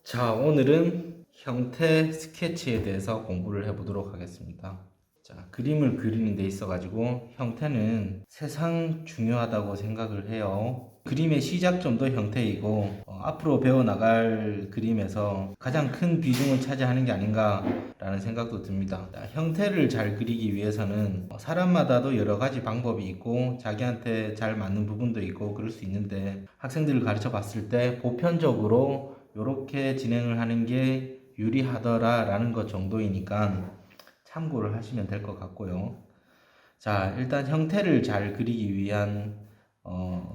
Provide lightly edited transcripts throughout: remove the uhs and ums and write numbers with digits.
자, 오늘은 형태 스케치에 대해서 공부를 해보도록 하겠습니다. 자, 그림을 그리는 데 있어가지고 형태는 세상 중요하다고 생각을 해요. 그림의 시작점도 형태이고 앞으로 배워나갈 그림에서 가장 큰 비중을 차지하는 게 아닌가라는 생각도 듭니다. 자, 형태를 잘 그리기 위해서는 사람마다도 여러 가지 방법이 있고 자기한테 잘 맞는 부분도 있고 그럴 수 있는데 학생들을 가르쳐 봤을 때 보편적으로 이렇게 진행을 하는 게 유리하더라 라는 것 정도이니까 참고를 하시면 될 것 같고요. 자, 일단 형태를 잘 그리기 위한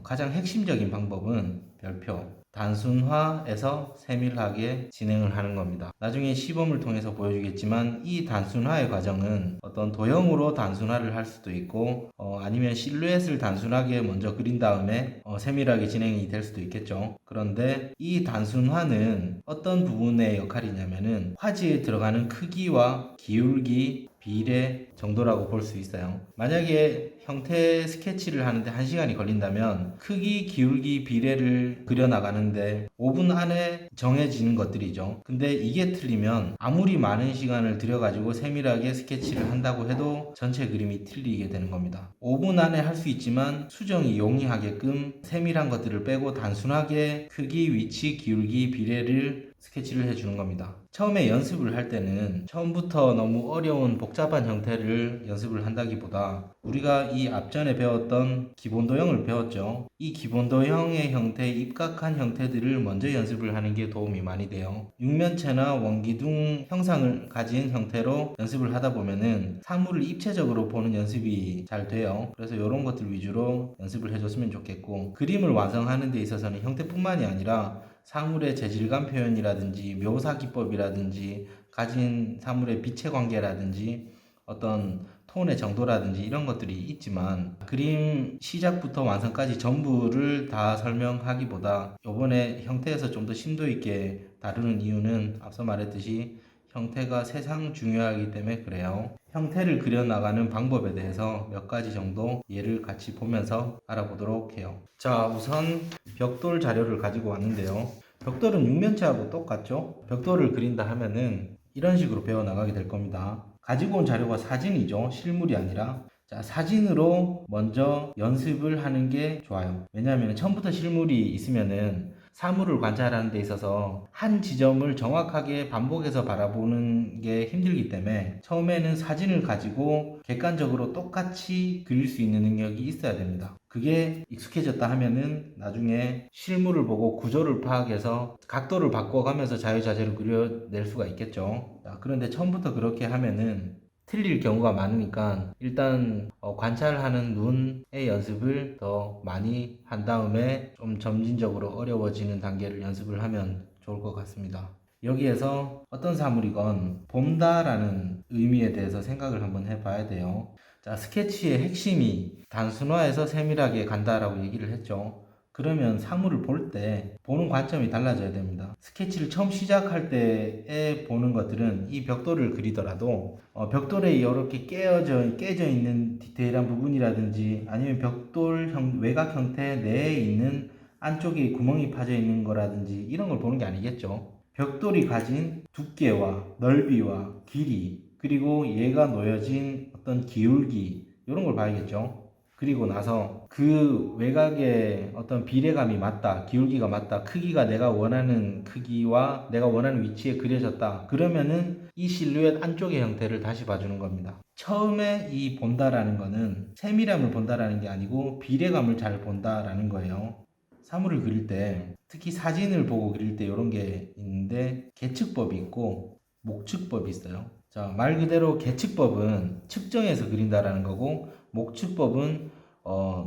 가장 핵심적인 방법은 별표, 단순화에서 세밀하게 진행을 하는 겁니다. 나중에 시범을 통해서 보여주겠지만 이 단순화의 과정은 어떤 도형으로 단순화를 할 수도 있고 아니면 실루엣을 단순하게 먼저 그린 다음에 세밀하게 진행이 될 수도 있겠죠. 그런데 이 단순화는 어떤 부분의 역할이냐면은 화지에 들어가는 크기와 기울기, 비례 정도라고 볼 수 있어요. 만약에 형태 스케치를 하는데 1시간이 걸린다면 크기, 기울기, 비례를 그려나가는데 5분 안에 정해지는 것들이죠. 근데 이게 틀리면 아무리 많은 시간을 들여가지고 세밀하게 스케치를 한다고 해도 전체 그림이 틀리게 되는 겁니다. 5분 안에 할 수 있지만 수정이 용이하게끔 세밀한 것들을 빼고 단순하게 크기, 위치, 기울기, 비례를 스케치를 해주는 겁니다. 처음에 연습을 할 때는 처음부터 너무 어려운 복잡한 형태를 연습을 한다기보다 우리가 이 앞전에 배웠던 기본 도형을 배웠죠. 이 기본 도형의 형태에 입각한 형태들을 먼저 연습을 하는 게 도움이 많이 돼요. 육면체나 원기둥 형상을 가진 형태로 연습을 하다 보면은 사물을 입체적으로 보는 연습이 잘 돼요. 그래서 이런 것들 위주로 연습을 해줬으면 좋겠고, 그림을 완성하는 데 있어서는 형태뿐만이 아니라 사물의 재질감 표현이라든지 묘사 기법이라든지 가진 사물의 빛의 관계라든지 어떤 톤의 정도라든지 이런 것들이 있지만 그림 시작부터 완성까지 전부를 다 설명하기보다 이번에 형태에서 좀 더 심도 있게 다루는 이유는 앞서 말했듯이 형태가 세상 중요하기 때문에 그래요. 형태를 그려나가는 방법에 대해서 몇 가지 정도 예를 같이 보면서 알아보도록 해요. 자, 우선 벽돌 자료를 가지고 왔는데요. 벽돌은 육면체하고 똑같죠? 벽돌을 그린다 하면은 이런 식으로 배워나가게 될 겁니다. 가지고 온 자료가 사진이죠. 실물이 아니라. 자, 사진으로 먼저 연습을 하는 게 좋아요. 왜냐하면 처음부터 실물이 있으면은 사물을 관찰하는 데 있어서 한 지점을 정확하게 반복해서 바라보는 게 힘들기 때문에 처음에는 사진을 가지고 객관적으로 똑같이 그릴 수 있는 능력이 있어야 됩니다. 그게 익숙해졌다 하면은 나중에 실물을 보고 구조를 파악해서 각도를 바꿔가면서 자유자재로 그려낼 수가 있겠죠. 자, 그런데 처음부터 그렇게 하면은 틀릴 경우가 많으니까 일단 관찰하는 눈의 연습을 더 많이 한 다음에 좀 점진적으로 어려워지는 단계를 연습을 하면 좋을 것 같습니다. 여기에서 어떤 사물이건 본다라는 의미에 대해서 생각을 한번 해봐야 돼요. 자, 스케치의 핵심이 단순화해서 세밀하게 간다라고 얘기를 했죠. 그러면 사물을 볼 때 보는 관점이 달라져야 됩니다. 스케치를 처음 시작할 때에 보는 것들은 이 벽돌을 그리더라도 벽돌에 이렇게 깨져 있는 디테일한 부분이라든지 아니면 외곽 형태 내에 있는 안쪽에 구멍이 파져 있는 거라든지 이런 걸 보는 게 아니겠죠. 벽돌이 가진 두께와 넓이와 길이, 그리고 얘가 놓여진 어떤 기울기, 이런 걸 봐야겠죠. 그리고 나서 그 외곽의 어떤 비례감이 맞다, 기울기가 맞다, 크기가 내가 원하는 크기와 내가 원하는 위치에 그려졌다. 그러면은 이 실루엣 안쪽의 형태를 다시 봐주는 겁니다. 처음에 이 본다라는 거는 세밀함을 본다라는 게 아니고 비례감을 잘 본다라는 거예요. 사물을 그릴 때, 특히 사진을 보고 그릴 때 이런 게 있는데 계측법이 있고 목측법이 있어요. 자, 말 그대로 계측법은 측정해서 그린다라는 거고 목측법은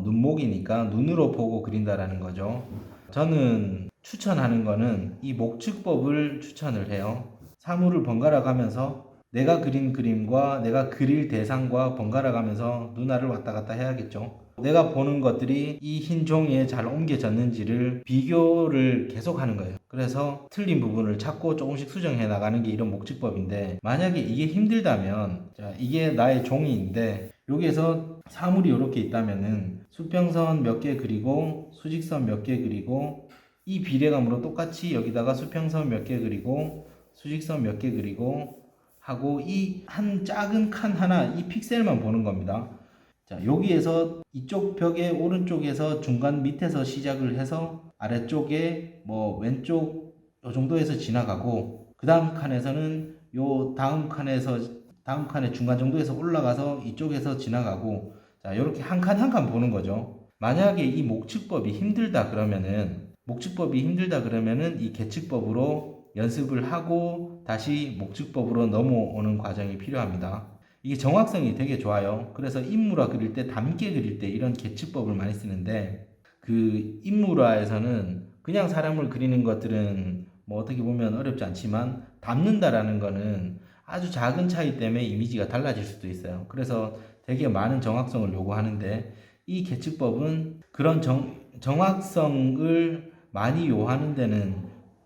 눈목이니까 눈으로 보고 그린다라는 거죠. 저는 추천하는 거는 이 목측법을 추천을 해요. 사물을 번갈아 가면서 내가 그린 그림과 내가 그릴 대상과 번갈아 가면서 눈알을 왔다 갔다 해야겠죠. 내가 보는 것들이 이 흰 종이에 잘 옮겨졌는지를 비교를 계속 하는 거예요. 그래서 틀린 부분을 찾고 조금씩 수정해 나가는 게 이런 목측법인데, 만약에 이게 힘들다면, 자, 이게 나의 종이인데 여기에서 사물이 이렇게 있다면은 수평선 몇 개 그리고 수직선 몇 개 그리고 이 비례감으로 똑같이 여기다가 수평선 몇 개 그리고 수직선 몇 개 그리고 하고 이 한 작은 칸 하나 이 픽셀만 보는 겁니다. 자, 여기에서 이쪽 벽의 오른쪽에서 중간 밑에서 시작을 해서 아래쪽에 뭐 왼쪽 요 정도에서 지나가고 그 다음 칸에서는 요 다음 칸의 중간 정도에서 올라가서 이쪽에서 지나가고 자, 요렇게 한 칸 한 칸 보는 거죠. 만약에 이 목측법이 힘들다 그러면은 이 계측법으로 연습을 하고 다시 목측법으로 넘어오는 과정이 필요합니다. 이게 정확성이 되게 좋아요. 그래서 인물화 그릴 때, 담게 그릴 때 이런 계측법을 많이 쓰는데 그 인물화에서는 그냥 사람을 그리는 것들은 뭐 어떻게 보면 어렵지 않지만 담는다라는 거는 아주 작은 차이 때문에 이미지가 달라질 수도 있어요. 그래서 되게 많은 정확성을 요구하는데 이 계측법은 그런 정확성을 많이 요하는 데는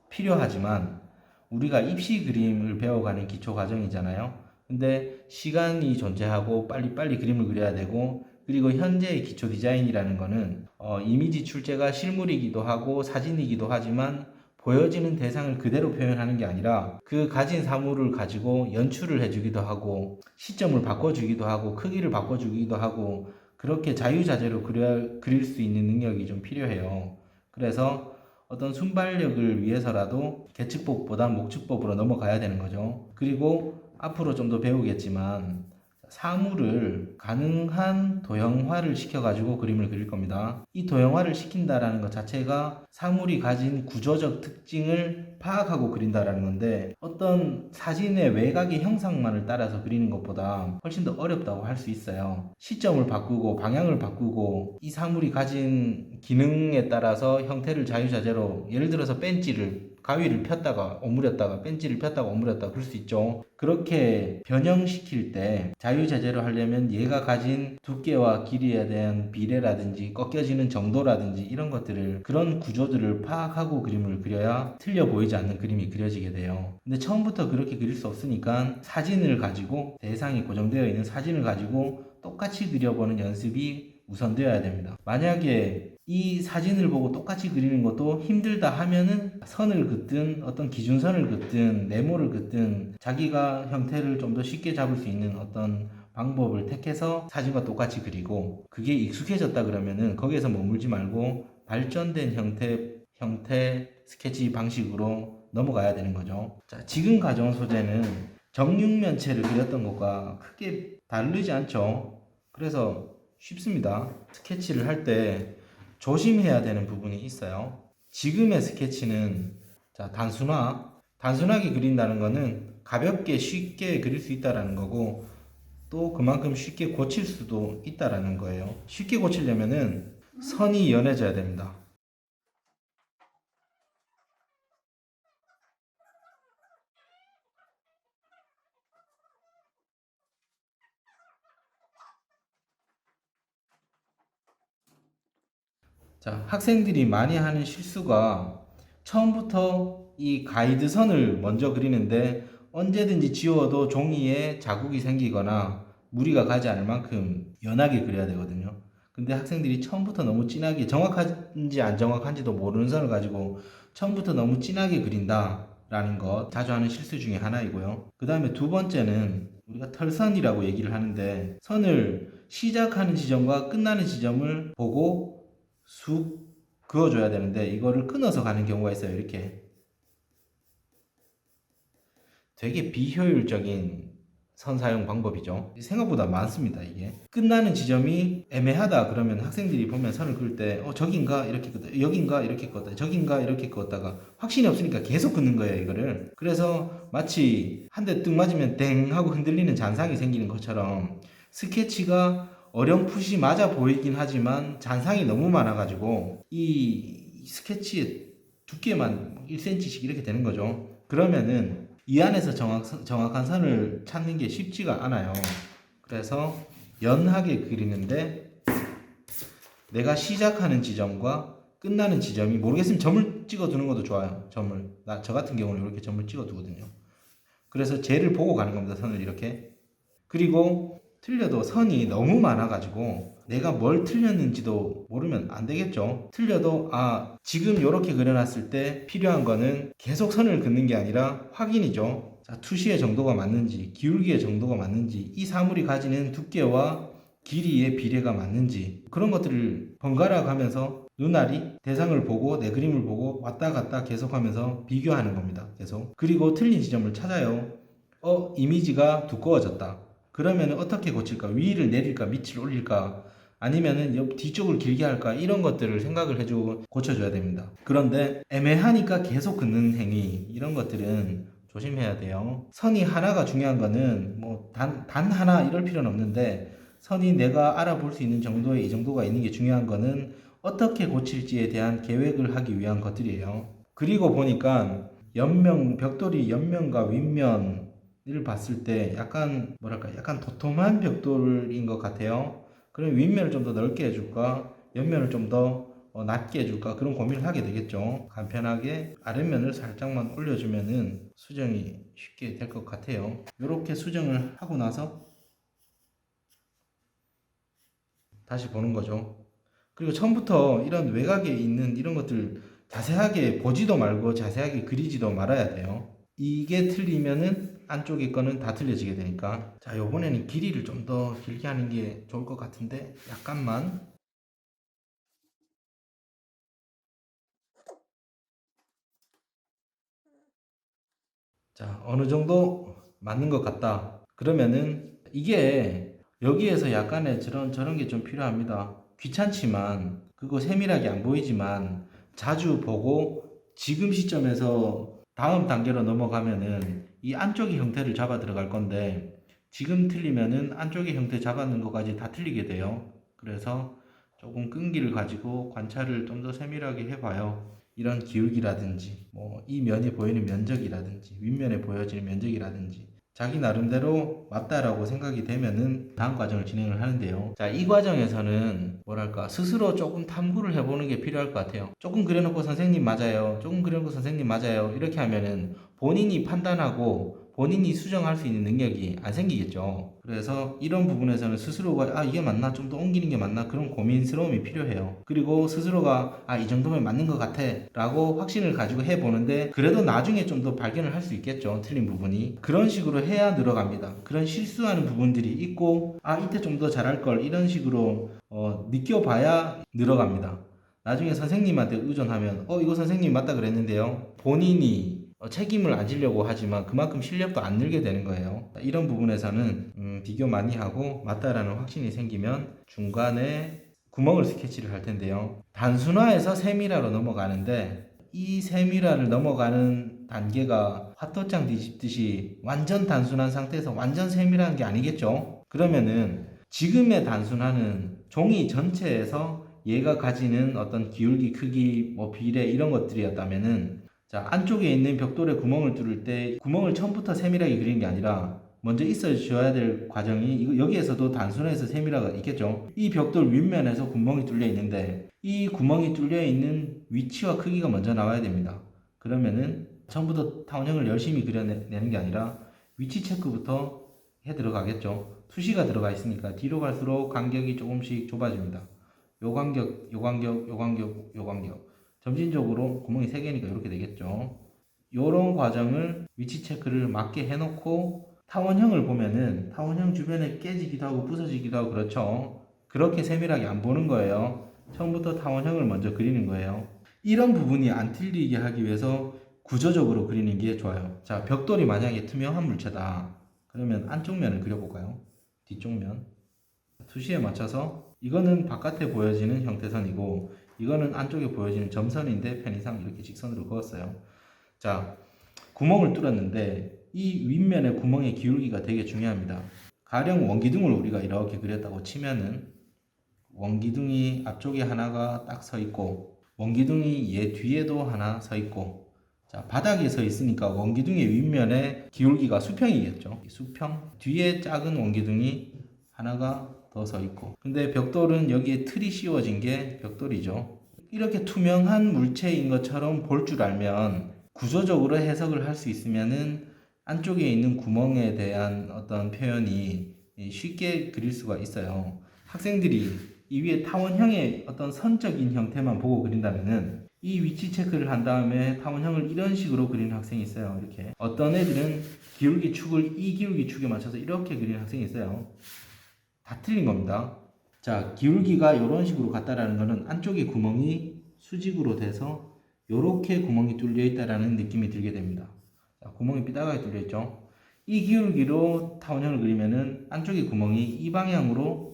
필요하지만 우리가 입시 그림을 배워가는 기초 과정이잖아요. 근데 시간이 존재하고 빨리빨리 그림을 그려야 되고 그리고 현재의 기초 디자인이라는 거는 이미지 출제가 실물이기도 하고 사진이기도 하지만 보여지는 대상을 그대로 표현하는 게 아니라 그 가진 사물을 가지고 연출을 해주기도 하고 시점을 바꿔주기도 하고 크기를 바꿔주기도 하고 그렇게 자유자재로 그릴 수 있는 능력이 좀 필요해요. 그래서 어떤 순발력을 위해서라도 계측법보다 목측법으로 넘어가야 되는 거죠. 그리고 앞으로 좀 더 배우겠지만 사물을 가능한 도형화를 시켜가지고 그림을 그릴 겁니다. 이 도형화를 시킨다라는 것 자체가 사물이 가진 구조적 특징을 파악하고 그린다라는 건데 어떤 사진의 외곽의 형상만을 따라서 그리는 것보다 훨씬 더 어렵다고 할 수 있어요. 시점을 바꾸고 방향을 바꾸고 이 사물이 가진 기능에 따라서 형태를 자유자재로 예를 들어서 가위를 폈다가 오므렸다가 벤치를 폈다가 오므렸다가 그럴 수 있죠. 그렇게 변형시킬 때 자유자재로 하려면 얘가 가진 두께와 길이에 대한 비례라든지 꺾여지는 정도라든지 이런 것들을 그런 구조들을 파악하고 그림을 그려야 틀려 보이지 않는 그림이 그려지게 돼요. 근데 처음부터 그렇게 그릴 수 없으니까 사진을 가지고 대상이 고정되어 있는 사진을 가지고 똑같이 그려보는 연습이 우선되어야 됩니다. 만약에 이 사진을 보고 똑같이 그리는 것도 힘들다 하면은 선을 긋든 어떤 기준선을 긋든 네모를 긋든 자기가 형태를 좀 더 쉽게 잡을 수 있는 어떤 방법을 택해서 사진과 똑같이 그리고 그게 익숙해졌다 그러면은 거기에서 머물지 말고 발전된 형태 스케치 방식으로 넘어가야 되는 거죠. 자, 지금 가져온 소재는 정육면체를 그렸던 것과 크게 다르지 않죠. 그래서 쉽습니다. 스케치를 할 때 조심해야 되는 부분이 있어요. 지금의 스케치는 자, 단순하게 그린다는 거는 가볍게 쉽게 그릴 수 있다라는 거고 또 그만큼 쉽게 고칠 수도 있다라는 거예요. 쉽게 고치려면은 선이 연해져야 됩니다. 자, 학생들이 많이 하는 실수가 처음부터 이 가이드선을 먼저 그리는데 언제든지 지워도 종이에 자국이 생기거나 무리가 가지 않을 만큼 연하게 그려야 되거든요. 근데 학생들이 처음부터 너무 진하게 정확한지 안 정확한지도 모르는 선을 가지고 처음부터 너무 진하게 그린다라는 것 자주 하는 실수 중에 하나이고요. 그 다음에 두 번째는 우리가 털선이라고 얘기를 하는데 선을 시작하는 지점과 끝나는 지점을 보고 쑥 그어줘야 되는데 이거를 끊어서 가는 경우가 있어요. 이렇게 되게 비효율적인 선 사용 방법이죠. 생각보다 많습니다. 이게 끝나는 지점이 애매하다 그러면 학생들이 보면 선을 그을 때 저긴가 이렇게 긋다 여긴가 이렇게 긋다 저긴가 이렇게 긋다가 확신이 없으니까 계속 긋는 거예요. 이거를 그래서 마치 한 대 뜩 맞으면 땡 하고 흔들리는 잔상이 생기는 것처럼 스케치가 어렴풋이 맞아 보이긴 하지만 잔상이 너무 많아가지고 이 스케치의 두께만 1cm씩 이렇게 되는 거죠. 그러면은 이 안에서 정확한 선을 찾는 게 쉽지가 않아요. 그래서 연하게 그리는데 내가 시작하는 지점과 끝나는 지점이 모르겠으면 점을 찍어 두는 것도 좋아요. 저 같은 경우는 이렇게 점을 찍어 두거든요. 그래서 쟤를 보고 가는 겁니다. 선을 이렇게. 그리고 틀려도 선이 너무 많아가지고 내가 뭘 틀렸는지도 모르면 안 되겠죠. 틀려도 지금 이렇게 그려놨을 때 필요한 거는 계속 선을 긋는 게 아니라 확인이죠. 자, 투시의 정도가 맞는지, 기울기의 정도가 맞는지, 이 사물이 가지는 두께와 길이의 비례가 맞는지, 그런 것들을 번갈아 가면서 눈알이 대상을 보고 내 그림을 보고 왔다 갔다 계속하면서 비교하는 겁니다. 계속. 그리고 틀린 지점을 찾아요. 이미지가 두꺼워졌다. 그러면 어떻게 고칠까? 위를 내릴까? 밑을 올릴까? 아니면은 옆 뒤쪽을 길게 할까? 이런 것들을 생각을 해주고 고쳐줘야 됩니다. 그런데 애매하니까 계속 긋는 행위, 이런 것들은 조심해야 돼요. 선이 하나가 중요한 거는 뭐 단 하나 이럴 필요는 없는데, 선이 내가 알아볼 수 있는 정도의 이 정도가 있는 게 중요한 거는 어떻게 고칠지에 대한 계획을 하기 위한 것들이에요. 그리고 보니까 벽돌이 옆면과 윗면을 봤을 때 약간 약간 도톰한 벽돌인 것 같아요. 그럼 윗면을 좀 더 넓게 해줄까? 옆면을 좀 더 낮게 해줄까? 그런 고민을 하게 되겠죠. 간편하게 아랫면을 살짝만 올려주면은 수정이 쉽게 될 것 같아요. 이렇게 수정을 하고 나서 다시 보는 거죠. 그리고 처음부터 이런 외곽에 있는 이런 것들 자세하게 보지도 말고 자세하게 그리지도 말아야 돼요. 이게 틀리면은 안쪽에 거는 다 틀려지게 되니까. 자, 요번에는 길이를 좀 더 길게 하는 게 좋을 것 같은데 약간만. 자, 어느 정도 맞는 것 같다. 그러면은 이게 여기에서 약간의 저런 게 좀 필요합니다. 귀찮지만, 그거 세밀하게 안 보이지만 자주 보고 지금 시점에서 다음 단계로 넘어가면은 이 안쪽의 형태를 잡아 들어갈 건데, 지금 틀리면은 안쪽의 형태 잡았는 것까지 다 틀리게 돼요. 그래서 조금 끈기를 가지고 관찰을 좀 더 세밀하게 해봐요. 이런 기울기라든지 뭐 이 면이 보이는 면적이라든지 윗면에 보여지는 면적이라든지 자기 나름대로 맞다라고 생각이 되면은 다음 과정을 진행을 하는데요. 자, 이 과정에서는 스스로 조금 탐구를 해보는 게 필요할 것 같아요. 조금 그려놓고 선생님 맞아요, 조금 그려놓고 선생님 맞아요, 이렇게 하면은 본인이 판단하고 본인이 수정할 수 있는 능력이 안 생기겠죠. 그래서 이런 부분에서는 스스로가 이게 맞나? 좀 더 옮기는 게 맞나? 그런 고민스러움이 필요해요. 그리고 스스로가 이 정도면 맞는 것 같아 라고 확신을 가지고 해보는데, 그래도 나중에 좀 더 발견을 할 수 있겠죠. 틀린 부분이. 그런 식으로 해야 늘어갑니다. 그런 실수하는 부분들이 있고 이때 좀 더 잘할 걸, 이런 식으로 느껴봐야 늘어갑니다. 나중에 선생님한테 의존하면 이거 선생님이 맞다 그랬는데요, 본인이 책임을 안 지려고 하지만 그만큼 실력도 안 늘게 되는 거예요. 이런 부분에서는 비교 많이 하고 맞다라는 확신이 생기면 중간에 구멍을 스케치를 할 텐데요. 단순화해서 세밀화로 넘어가는데, 이 세밀화를 넘어가는 단계가 화토장 뒤집듯이 완전 단순한 상태에서 완전 세밀한 게 아니겠죠. 그러면은 지금의 단순화는 종이 전체에서 얘가 가지는 어떤 기울기, 크기, 비례 이런 것들이었다면은, 자, 안쪽에 있는 벽돌에 구멍을 뚫을 때 구멍을 처음부터 세밀하게 그리는 게 아니라 먼저 있어줘야 될 과정이, 여기에서도 단순해서 세밀화가 있겠죠. 이 벽돌 윗면에서 구멍이 뚫려 있는데 이 구멍이 뚫려 있는 위치와 크기가 먼저 나와야 됩니다. 그러면은 처음부터 타원형을 열심히 그려내는 게 아니라 위치 체크부터 해 들어가겠죠. 투시가 들어가 있으니까 뒤로 갈수록 간격이 조금씩 좁아집니다. 요 간격, 요 간격, 요 간격, 요 간격. 점진적으로 구멍이 3개니까 이렇게 되겠죠. 요런 과정을 위치 체크를 맞게 해놓고 타원형을 보면은 타원형 주변에 깨지기도 하고 부서지기도 하고 그렇죠. 그렇게 세밀하게 안 보는 거예요. 처음부터 타원형을 먼저 그리는 거예요. 이런 부분이 안 틀리게 하기 위해서 구조적으로 그리는 게 좋아요. 자, 벽돌이 만약에 투명한 물체다. 그러면 안쪽 면을 그려볼까요? 뒤쪽 면. 투시에 맞춰서 이거는 바깥에 보여지는 형태선이고 이거는 안쪽에 보여지는 점선인데 편의상 이렇게 직선으로 그었어요. 자, 구멍을 뚫었는데 이 윗면의 구멍의 기울기가 되게 중요합니다. 가령 원기둥을 우리가 이렇게 그렸다고 치면은 원기둥이 앞쪽에 하나가 딱 서 있고 원기둥이 얘 뒤에도 하나 서 있고, 자, 바닥에 서 있으니까 원기둥의 윗면에 기울기가 수평이겠죠. 수평 뒤에 작은 원기둥이 하나가 더 서 있고, 근데 벽돌은 여기에 틀이 씌워진 게 벽돌이죠. 이렇게 투명한 물체인 것처럼 볼 줄 알면 구조적으로 해석을 할 수 있으면은 안쪽에 있는 구멍에 대한 어떤 표현이 쉽게 그릴 수가 있어요. 학생들이 이 위에 타원형의 어떤 선적인 형태만 보고 그린다면은 이 위치 체크를 한 다음에 타원형을 이런 식으로 그리는 학생이 있어요. 이렇게. 어떤 애들은 기울기 축을 이 기울기 축에 맞춰서 이렇게 그리는 학생이 있어요. 다 틀린 겁니다. 자, 기울기가 이런 식으로 같다라는 거는 안쪽에 구멍이 수직으로 돼서 이렇게 구멍이 뚫려 있다라는 느낌이 들게 됩니다. 자, 구멍이 삐딱하게 뚫려 있죠. 이 기울기로 타원형을 그리면은 안쪽에 구멍이 이 방향으로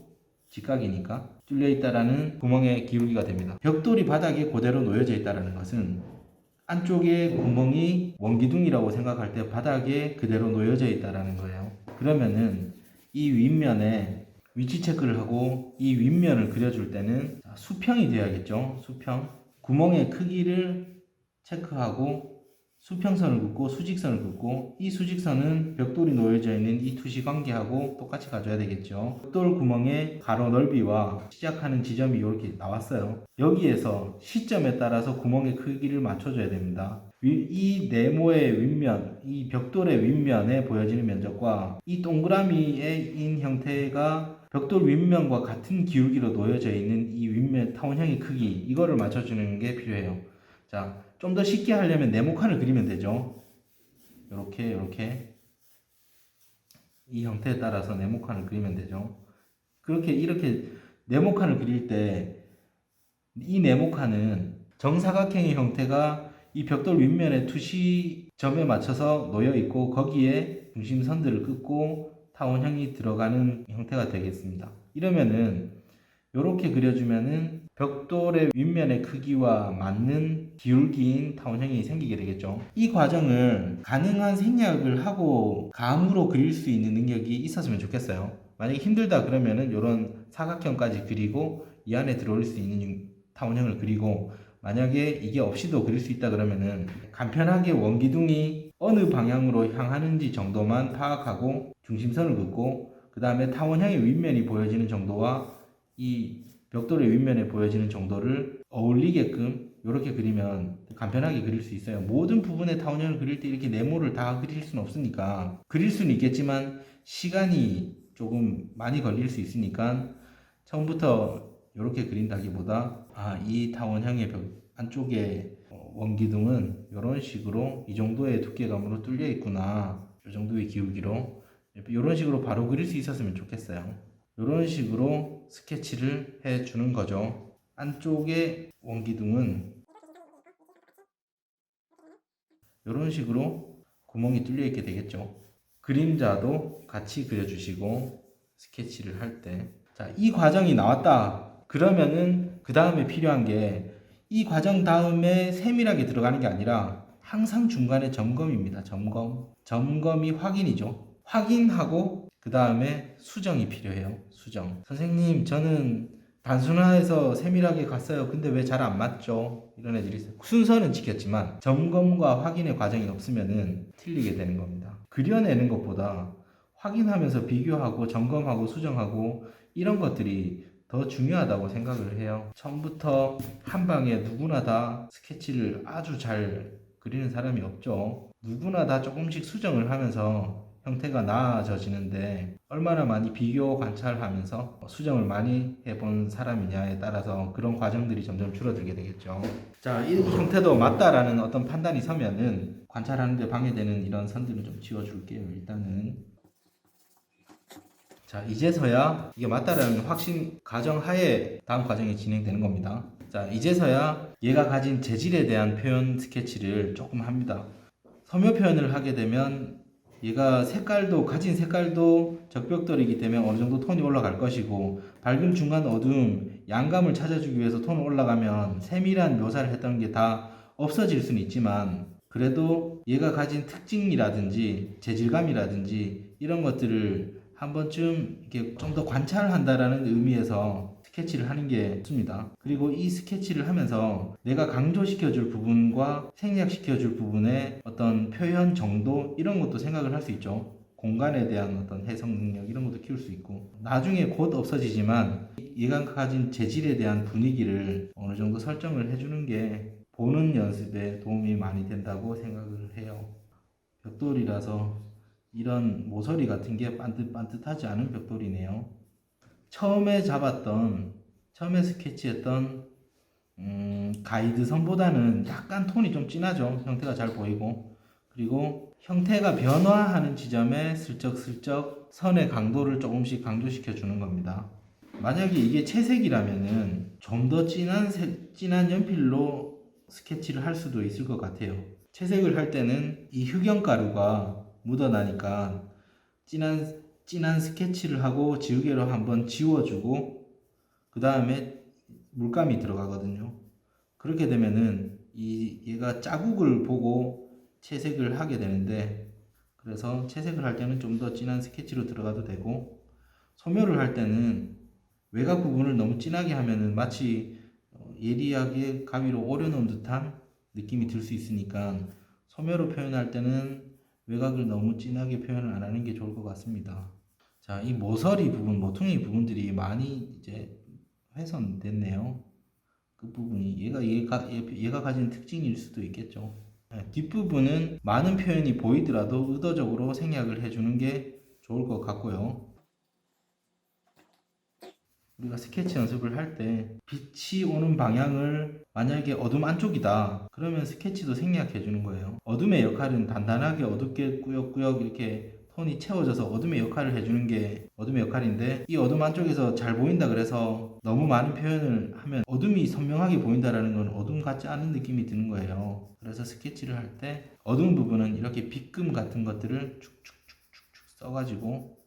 직각이니까 뚫려 있다라는 구멍의 기울기가 됩니다. 벽돌이 바닥에 그대로 놓여져 있다라는 것은 안쪽에 구멍이 원기둥이라고 생각할 때 바닥에 그대로 놓여져 있다라는 거예요. 그러면은 이 윗면에 위치 체크를 하고 이 윗면을 그려줄 때는 수평이 되어야겠죠. 수평. 구멍의 크기를 체크하고 수평선을 긋고 수직선을 긋고 이 수직선은 벽돌이 놓여져 있는 이 투시 관계하고 똑같이 가져야 되겠죠. 벽돌 구멍의 가로 넓이와 시작하는 지점이 이렇게 나왔어요. 여기에서 시점에 따라서 구멍의 크기를 맞춰줘야 됩니다. 이 네모의 윗면, 이 벽돌의 윗면에 보여지는 면적과 이 동그라미의 인 형태가 벽돌 윗면과 같은 기울기로 놓여져 있는 이 윗면 타원형의 크기, 이거를 맞춰주는 게 필요해요. 자, 좀 더 쉽게 하려면 네모칸을 그리면 되죠. 이렇게 이 형태에 따라서 네모칸을 그리면 되죠. 이렇게 네모칸을 그릴 때 이 네모칸은 정사각형의 형태가 이 벽돌 윗면의 투시점에 맞춰서 놓여 있고 거기에 중심선들을 긋고 타원형이 들어가는 형태가 되겠습니다. 이러면은 이렇게 그려주면은 벽돌의 윗면의 크기와 맞는 기울기인 타원형이 생기게 되겠죠. 이 과정을 가능한 생략을 하고 감으로 그릴 수 있는 능력이 있었으면 좋겠어요. 만약에 힘들다 그러면은 이런 사각형까지 그리고 이 안에 들어올 수 있는 타원형을 그리고, 만약에 이게 없이도 그릴 수 있다 그러면은 간편하게 원기둥이 어느 방향으로 향하는지 정도만 파악하고 중심선을 긋고 그 다음에 타원형의 윗면이 보여지는 정도와 이 벽돌의 윗면에 보여지는 정도를 어울리게끔 이렇게 그리면 간편하게 그릴 수 있어요. 모든 부분의 타원형을 그릴 때 이렇게 네모를 다 그릴 수는 없으니까, 그릴 수는 있겠지만 시간이 조금 많이 걸릴 수 있으니까 처음부터 이렇게 그린다기보다 이 타원형의 벽 안쪽에 원기둥은 이런 식으로 이 정도의 두께감으로 뚫려 있구나, 이 정도의 기울기로, 이런 식으로 바로 그릴 수 있었으면 좋겠어요. 이런 식으로 스케치를 해 주는 거죠. 안쪽에 원기둥은 이런 식으로 구멍이 뚫려 있게 되겠죠. 그림자도 같이 그려주시고 스케치를 할 때, 자, 이 과정이 나왔다 그러면은 그 다음에 필요한 게, 이 과정 다음에 세밀하게 들어가는 게 아니라 항상 중간에 점검입니다. 점검이 확인이죠. 확인하고 그 다음에 수정이 필요해요. 수정. 선생님, 저는 단순화해서 세밀하게 갔어요. 근데 왜 잘 안 맞죠? 이런 애들이 있어요. 순서는 지켰지만 점검과 확인의 과정이 없으면은 틀리게 되는 겁니다. 그려내는 것보다 확인하면서 비교하고 점검하고 수정하고 이런 것들이 더 중요하다고 생각을 해요. 처음부터 한 방에 누구나 다 스케치를 아주 잘 그리는 사람이 없죠. 누구나 다 조금씩 수정을 하면서 형태가 나아져지는데, 얼마나 많이 비교 관찰하면서 수정을 많이 해본 사람이냐에 따라서 그런 과정들이 점점 줄어들게 되겠죠. 자, 이 형태도 맞다라는 어떤 판단이 서면은 관찰하는데 방해되는 이런 선들을 좀 지워줄게요. 일단은. 자, 이제서야 이게 맞다라는 확신 가정하에 다음 과정이 진행되는 겁니다. 자, 이제서야 얘가 가진 재질에 대한 표현 스케치를 조금 합니다. 섬유 표현을 하게 되면 얘가 가진 색깔도 적벽돌이기 때문에 어느 정도 톤이 올라갈 것이고, 밝음, 중간, 어두움, 양감을 찾아주기 위해서 톤이 올라가면 세밀한 묘사를 했던 게 다 없어질 수는 있지만, 그래도 얘가 가진 특징이라든지 재질감이라든지 이런 것들을 한 번쯤 이렇게 좀 더 관찰한다라는 의미에서 스케치를 하는 게 좋습니다. 그리고 이 스케치를 하면서 내가 강조시켜줄 부분과 생략시켜줄 부분의 어떤 표현 정도, 이런 것도 생각을 할 수 있죠. 공간에 대한 어떤 해석 능력, 이런 것도 키울 수 있고, 나중에 곧 없어지지만 얘가 가진 재질에 대한 분위기를 어느 정도 설정을 해주는 게 보는 연습에 도움이 많이 된다고 생각을 해요. 벽돌이라서 이런 모서리 같은 게 반듯반듯하지 않은 벽돌이네요. 처음에 잡았던 처음에 스케치했던 가이드선보다는 약간 톤이 좀 진하죠. 형태가 잘 보이고, 그리고 형태가 변화하는 지점에 슬쩍슬쩍 선의 강도를 조금씩 강조시켜 주는 겁니다. 만약에 이게 채색이라면은 좀 더 진한 연필로 스케치를 할 수도 있을 것 같아요. 채색을 할 때는 이 흑연가루가 묻어나니까 진한 스케치를 하고 지우개로 한번 지워주고 그 다음에 물감이 들어가거든요. 그렇게 되면은 얘가 자국을 보고 채색을 하게 되는데, 그래서 채색을 할 때는 좀 더 진한 스케치로 들어가도 되고, 소묘를 할 때는 외곽 부분을 너무 진하게 하면은 마치 예리하게 가위로 오려놓은 듯한 느낌이 들 수 있으니까 소묘로 표현할 때는 외곽을 너무 진하게 표현을 안 하는 게 좋을 것 같습니다. 자, 이 모서리 부분, 모퉁이 부분들이 많이 이제 훼손됐네요. 그 부분이 얘가 가진 특징일 수도 있겠죠. 네, 뒷부분은 많은 표현이 보이더라도 의도적으로 생략을 해주는 게 좋을 것 같고요. 우리가 스케치 연습을 할 때 빛이 오는 방향을 만약에 어둠 안쪽이다 그러면 스케치도 생략해 주는 거예요. 어둠의 역할은 단단하게 어둡게 꾸역꾸역 이렇게 톤이 채워져서 어둠의 역할을 해주는 게 어둠의 역할인데, 이 어둠 안쪽에서 잘 보인다 그래서 너무 많은 표현을 하면 어둠이 선명하게 보인다라는 건 어둠 같지 않은 느낌이 드는 거예요. 그래서 스케치를 할 때 어두운 부분은 이렇게 빗금 같은 것들을 축축축축 써가지고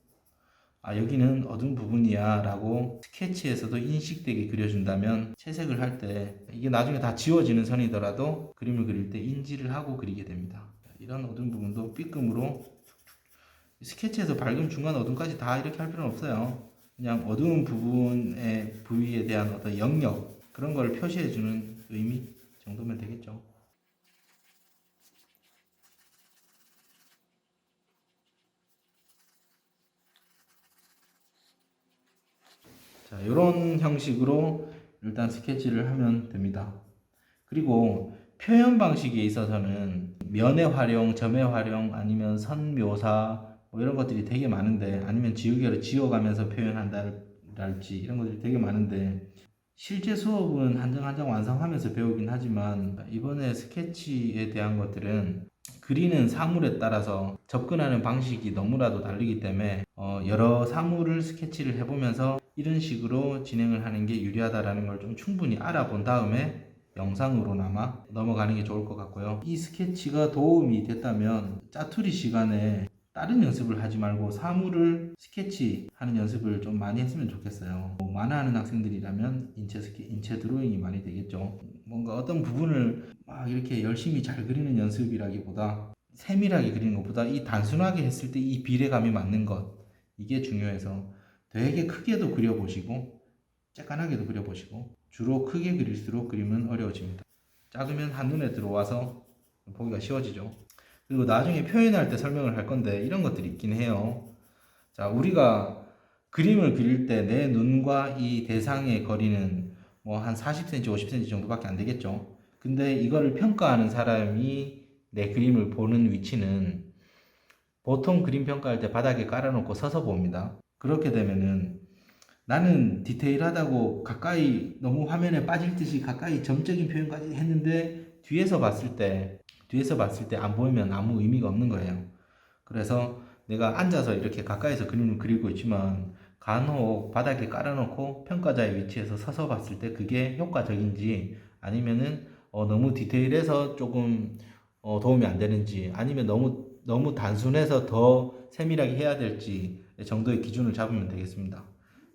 여기는 어두운 부분이야 라고 스케치에서도 인식되게 그려준다면 채색을 할 때 이게 나중에 다 지워지는 선이더라도 그림을 그릴 때 인지를 하고 그리게 됩니다. 이런 어두운 부분도 삐끔으로 스케치에서 밝음, 중간, 어둠까지 다 이렇게 할 필요는 없어요. 그냥 어두운 부분의 부위에 대한 어떤 영역, 그런 걸 표시해주는 의미 정도면 되겠죠. 자, 이런 형식으로 일단 스케치를 하면 됩니다. 그리고 표현 방식에 있어서는 면의 활용, 점의 활용, 아니면 선 묘사 뭐 이런 것들이 되게 많은데, 아니면 지우개로 지워가면서 표현한다랄지 이런 것들이 되게 많은데, 실제 수업은 한 장 한 장 완성하면서 배우긴 하지만 이번에 스케치에 대한 것들은 그리는 사물에 따라서 접근하는 방식이 너무나도 다르기 때문에 여러 사물을 스케치를 해보면서 이런 식으로 진행을 하는 게 유리하다라는 걸 좀 충분히 알아본 다음에 영상으로나마 넘어가는 게 좋을 것 같고요. 이 스케치가 도움이 됐다면 짜투리 시간에 다른 연습을 하지 말고 사물을 스케치하는 연습을 좀 많이 했으면 좋겠어요. 만화하는 학생들이라면 인체 드로잉이 많이 되겠죠. 뭔가 어떤 부분을 막 이렇게 열심히 잘 그리는 연습이라기보다 세밀하게 그리는 것보다 이 단순하게 했을 때 이 비례감이 맞는 것, 이게 중요해서 되게 크게도 그려보시고 쬐깐하게도 그려보시고, 주로 크게 그릴수록 그림은 어려워집니다. 작으면 한눈에 들어와서 보기가 쉬워지죠. 그리고 나중에 표현할 때 설명을 할 건데 이런 것들이 있긴 해요. 자, 우리가 그림을 그릴 때 내 눈과 이 대상의 거리는 뭐 한 40cm, 50cm 정도밖에 안 되겠죠. 근데 이거를 평가하는 사람이 내 그림을 보는 위치는 보통 그림 평가할 때 바닥에 깔아놓고 서서 봅니다. 그렇게 되면은 나는 디테일하다고 가까이 너무 화면에 빠질 듯이 가까이 점적인 표현까지 했는데 뒤에서 봤을 때 안 보이면 아무 의미가 없는 거예요. 그래서 내가 앉아서 이렇게 가까이서 그림을 그리고 있지만 간혹 바닥에 깔아놓고 평가자의 위치에서 서서 봤을 때 그게 효과적인지, 아니면은 너무 디테일해서 조금 도움이 안 되는지, 아니면 너무 단순해서 더 세밀하게 해야 될지 정도의 기준을 잡으면 되겠습니다.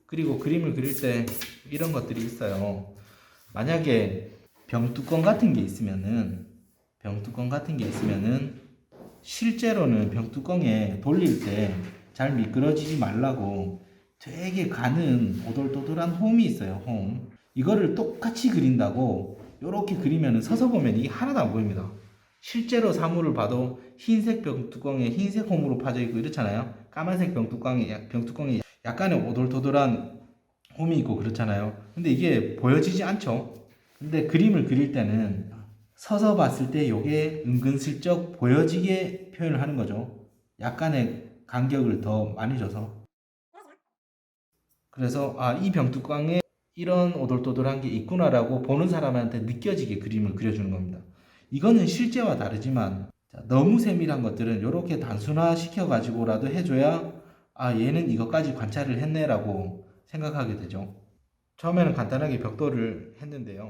그리고 그림을 그릴 때 이런 것들이 있어요. 만약에 병뚜껑 같은 게 있으면은 실제로는 병뚜껑에 돌릴 때 잘 미끄러지지 말라고 되게 가는 오돌도돌한 홈이 있어요. 홈. 이거를 똑같이 그린다고 이렇게 그리면은 서서 보면 이게 하나도 안 보입니다. 실제로 사물을 봐도 흰색 병뚜껑에 흰색 홈으로 파져 있고 이렇잖아요. 까만색 병뚜껑에 약간의 오돌도돌한 홈이 있고 그렇잖아요. 근데 이게 보여지지 않죠. 근데 그림을 그릴 때는 서서 봤을 때 이게 은근슬쩍 보여지게 표현을 하는 거죠. 약간의 간격을 더 많이 줘서. 그래서 이 병뚜껑에 이런 오돌토돌한 게 있구나라고 보는 사람한테 느껴지게 그림을 그려주는 겁니다. 이거는 실제와 다르지만 너무 세밀한 것들은 이렇게 단순화 시켜가지고라도 해줘야 아 얘는 이것까지 관찰을 했네라고 생각하게 되죠. 처음에는 간단하게 벽돌을 했는데요.